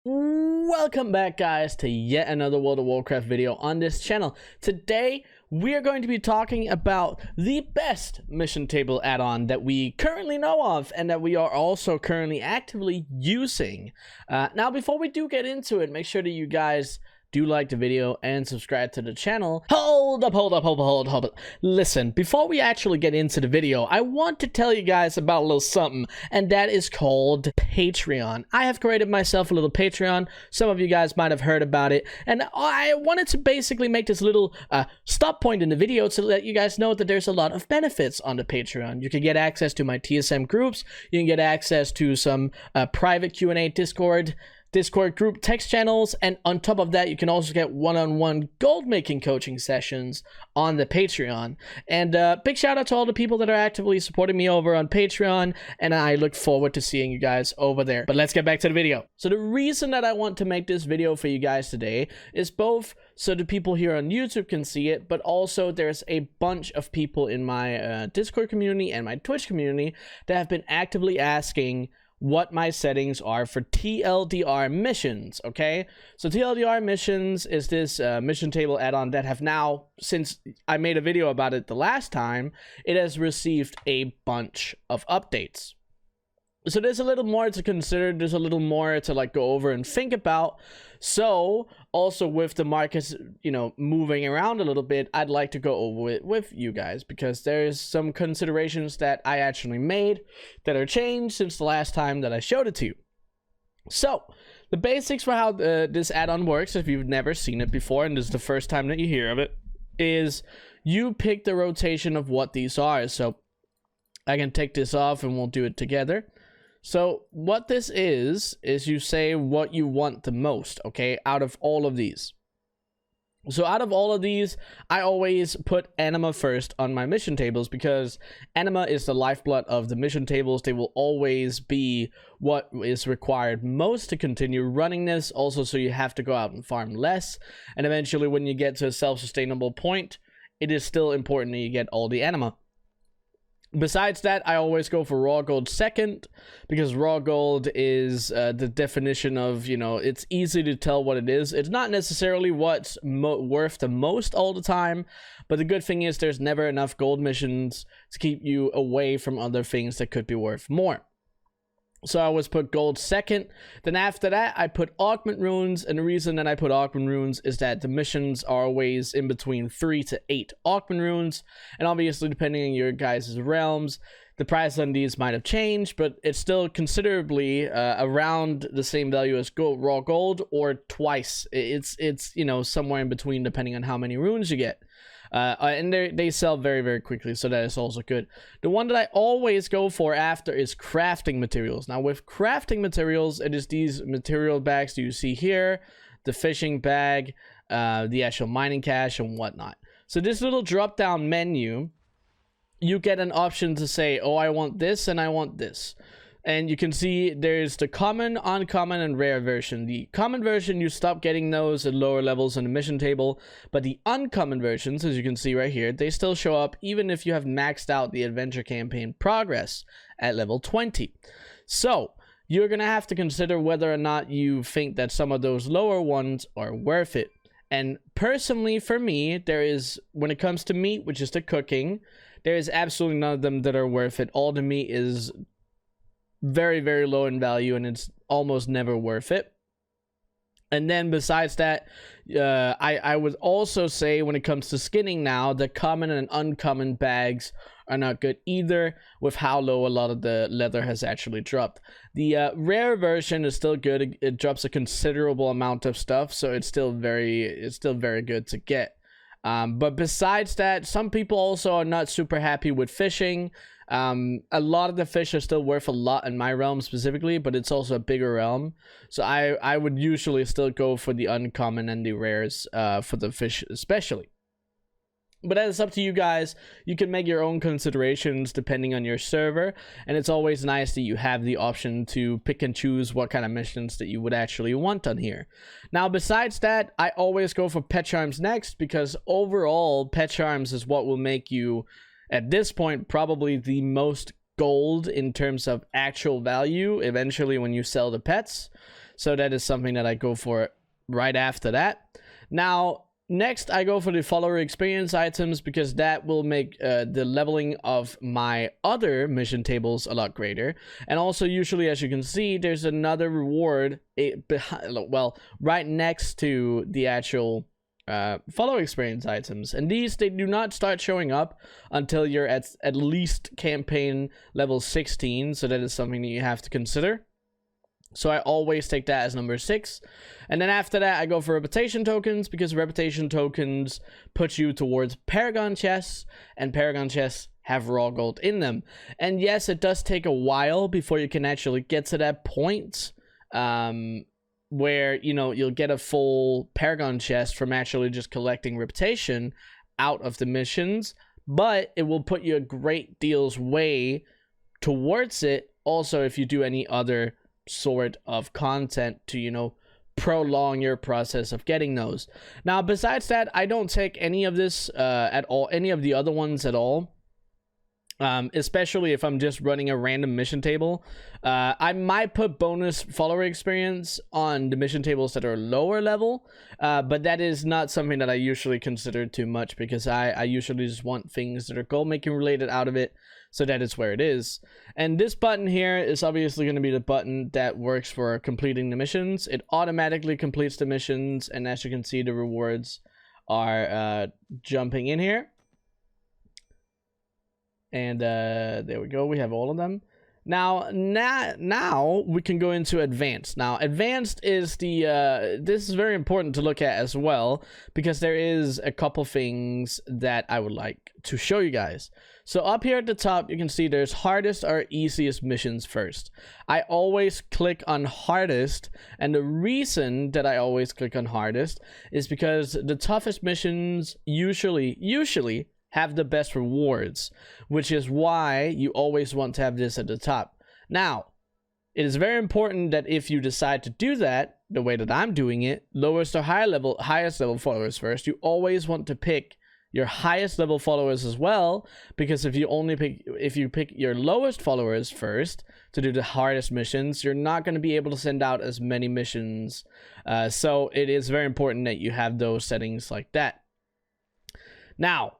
Welcome back, guys, to yet another World of Warcraft video on this channel. Today we're going to be talking about the best mission table add-on that we currently know of and that we are also currently actively using. Now before we do get into it, make sure that you guys do like the video and subscribe to the channel. Hold up. Listen, before we actually get into the video, I want to tell you guys about a little something, and that is called Patreon. I have created myself a little Patreon. Some of you guys might have heard about it, and I wanted to basically make this little stop point in the video to let you guys know that there's a lot of benefits on the Patreon. You can get access to my TSM groups, you can get access to some private Q&A Discord group text channels, and on top of that you can also get one-on-one gold making coaching sessions on the Patreon. And big shout out to all the people that are actively supporting me over on Patreon, and I look forward to seeing you guys over there. But let's get back to the video. So the reason that I want to make this video for you guys today is both so the people here on YouTube can see it, but also there's a bunch of people in my Discord community and my Twitch community that have been actively asking what my settings are for TLDR Missions, okay? So TLDR Missions is this mission table add-on that have now, since I made a video about it the last time, it has received a bunch of updates. So there's a little more to consider, there's a little more to like go over and think about. So also with the markets, you know, moving around a little bit, I'd like to go over it with you guys because there's some considerations that I actually made that are changed since the last time that I showed it to you. So the basics for how this add-on works, if you've never seen it before and this is the first time that you hear of it, is you pick the rotation of what these are. So I can take this off and we'll do it together. So what this is you say what you want the most, okay, out of all of these. So out of all of these, I always put anima first on my mission tables because anima is the lifeblood of the mission tables. They will always be what is required most to continue running this, also so you have to go out and farm less. And eventually when you get to a self-sustainable point, it is still important that you get all the anima. Besides that, I always go for raw gold second because raw gold is the definition of, you know, it's easy to tell what it is. It's not necessarily what's worth the most all the time, but the good thing is there's never enough gold missions to keep you away from other things that could be worth more. So I always put gold second. Then after that, I put augment runes. And the reason that I put augment runes is that the missions are always in between 3 to 8 augment runes. And obviously, depending on your guys' realms, the price on these might have changed, but it's still considerably around the same value as raw gold or twice. It's you know, somewhere in between depending on how many runes you get. And they sell very, very quickly, so that is also good. The one that I always go for after is crafting materials. Now, with crafting materials, it is these material bags that you see here, the fishing bag, the actual mining cache, and whatnot. So this little drop-down menu, you get an option to say, oh, I want this and I want this. And you can see there's the common, uncommon, and rare version. The common version, you stop getting those at lower levels in the mission table. But the uncommon versions, as you can see right here, they still show up even if you have maxed out the adventure campaign progress at level 20. So you're going to have to consider whether or not you think that some of those lower ones are worth it. And personally, for me, there is, when it comes to meat, which is the cooking, there is absolutely none of them that are worth it. All the meat is very, very low in value, and it's almost never worth it. And then besides that, I would also say when it comes to skinning now, the common and uncommon bags are not good either with how low a lot of the leather has actually dropped. The rare version is still good. It drops a considerable amount of stuff, so it's still very good to get. But besides that, some people also are not super happy with fishing. A lot of the fish are still worth a lot in my realm specifically, but it's also a bigger realm. So I would usually still go for the uncommon and the rares for the fish especially. But that is up to you guys. You can make your own considerations depending on your server, and it's always nice that you have the option to pick and choose what kind of missions that you would actually want on here. Now, besides that, I always go for pet charms next because overall, pet charms is what will make you, at this point, probably the most gold in terms of actual value eventually when you sell the pets. So that is something that I go for right after that. Now, next I go for the follower experience items, because that will make the leveling of my other mission tables a lot greater. And also, usually, as you can see, there's another reward right next to the actual follower experience items, and these, they do not start showing up until you're at least campaign level 16, so that is something that you have to consider. So I always take that as number 6. And then after that, I go for reputation tokens, because reputation tokens put you towards Paragon chests, and Paragon chests have raw gold in them. And yes, it does take a while before you can actually get to that point, where, you know, you'll get a full Paragon chest from actually just collecting reputation out of the missions, but it will put you a great deal's way towards it. Also, if you do any other sort of content to, you know, prolong your process of getting those. Now, besides that, I don't take any of this at all, any of the other ones at all. Especially if I'm just running a random mission table. I might put bonus follower experience on the mission tables that are lower level, but that is not something that I usually consider too much, because I usually just want things that are gold making related out of it, so that is where it is. And this button here is obviously going to be the button that works for completing the missions. It automatically completes the missions, and as you can see, the rewards are jumping in here. And there we go, we have all of them. Now we can go into advanced. Now, advanced is the this is very important to look at as well, because there is a couple things that I would like to show you guys. So up here at the top, you can see there's hardest or easiest missions first. I always click on hardest, and the reason that I always click on hardest is because the toughest missions usually have the best rewards, which is why you always want to have this at the top. Now, it is very important that if you decide to do that, the way that I'm doing it, lowest or highest level followers first, you always want to pick your highest level followers as well, because if you pick your lowest followers first to do the hardest missions, you're not going to be able to send out as many missions. So it is very important that you have those settings like that. Now,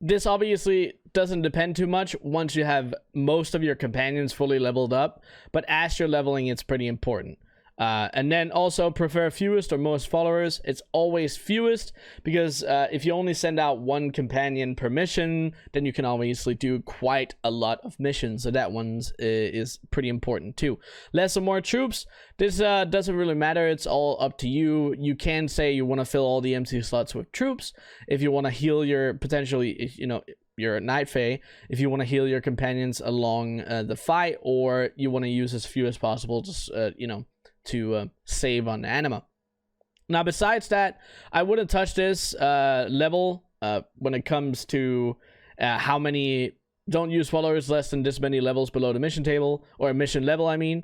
this obviously doesn't depend too much once you have most of your companions fully leveled up, but as you're leveling, it's pretty important. And then also prefer fewest or most followers. It's always fewest, because if you only send out one companion per mission, then you can obviously do quite a lot of missions. So that one is pretty important too. Less or more troops, this doesn't really matter. It's all up to you. You can say you want to fill all the empty slots with troops. If you want to heal your, potentially, if you know, you're a Night Fae, if you want to heal your companions along the fight, or you want to use as few as possible, just you know, to save on anima. Now, besides that, I wouldn't touch this level when it comes to how many. Don't use followers less than this many levels below the mission table, or mission level, I mean.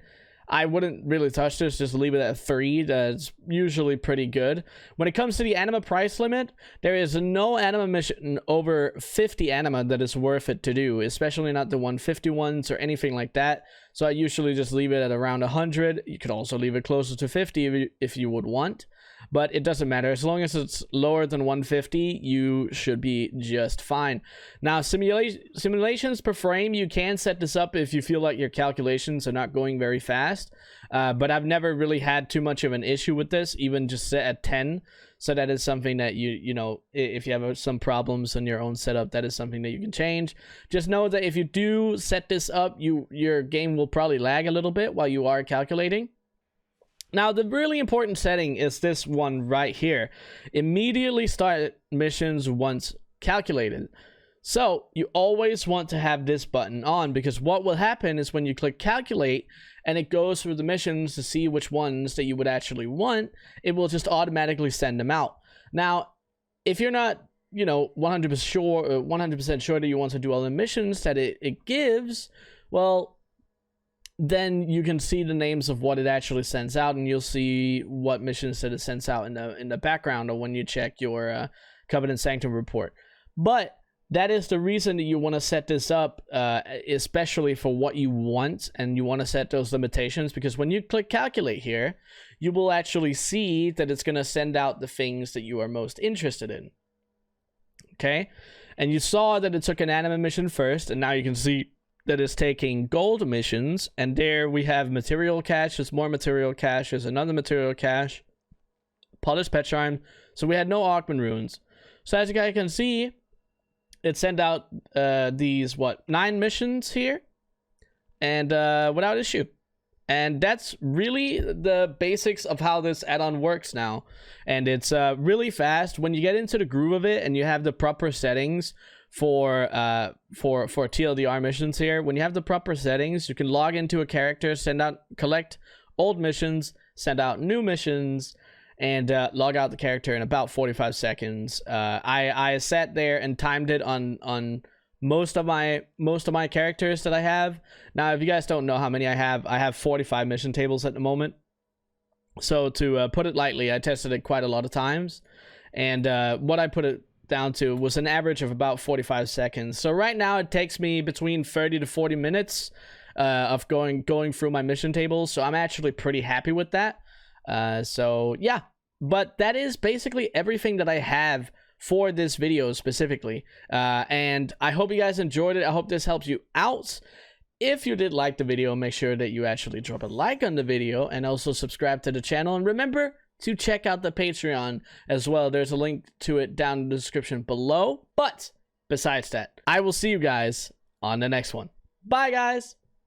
I wouldn't really touch this, just leave it at 3. That's usually pretty good. When it comes to the anima price limit, there is no anima mission over 50 anima that is worth it to do, especially not the 150 ones or anything like that. So I usually just leave it at around 100. You could also leave it closer to 50 if you would want, but it doesn't matter. As long as it's lower than 150, you should be just fine. Now, simulations per frame, you can set this up if you feel like your calculations are not going very fast, but I've never really had too much of an issue with this, even just set at 10. So that is something that you know, if you have some problems on your own setup, that is something that you can change. Just know that if you do set this up, your game will probably lag a little bit while you are calculating. Now, the really important setting is this one right here. Immediately start missions once calculated. So you always want to have this button on, because what will happen is when you click calculate and it goes through the missions to see which ones that you would actually want, it will just automatically send them out. Now, if you're not, you know, 100% sure that you want to do all the missions that it gives, well, then you can see the names of what it actually sends out, and you'll see what missions that it sends out in the background, or when you check your Covenant Sanctum report. But that is the reason that you want to set this up, especially for what you want, and you want to set those limitations, because when you click calculate here, you will actually see that it's going to send out the things that you are most interested in. Okay, and you saw that it took an anime mission first, and now you can see that it's taking gold missions, and there we have material cache, there's more material cache, there's another material cache, polished pet charm. So we had no Augment runes. So as you guys can see, it sent out these 9 missions here, and without issue. And that's really the basics of how this add-on works now. And it's really fast when you get into the groove of it, and you have the proper settings for TLDR missions here. When you have the proper settings, you can log into a character, collect old missions, send out new missions, and log out the character in about 45 seconds. I sat there and timed it on most of my characters that I have. Now, if you guys don't know how many I have 45 mission tables at the moment. So to put it lightly, I tested it quite a lot of times, and what I put it down to was an average of about 45 seconds. So right now it takes me between 30 to 40 minutes of going through my mission tables. So I'm actually pretty happy with that. So yeah, but that is basically everything that I have for this video specifically, and I hope you guys enjoyed it. I hope this helps you out. If you did like the video, make sure that you actually drop a like on the video, and also subscribe to the channel, and remember to check out the Patreon as well. There's a link to it down in the description below. But besides that, I will see you guys on the next one. Bye guys.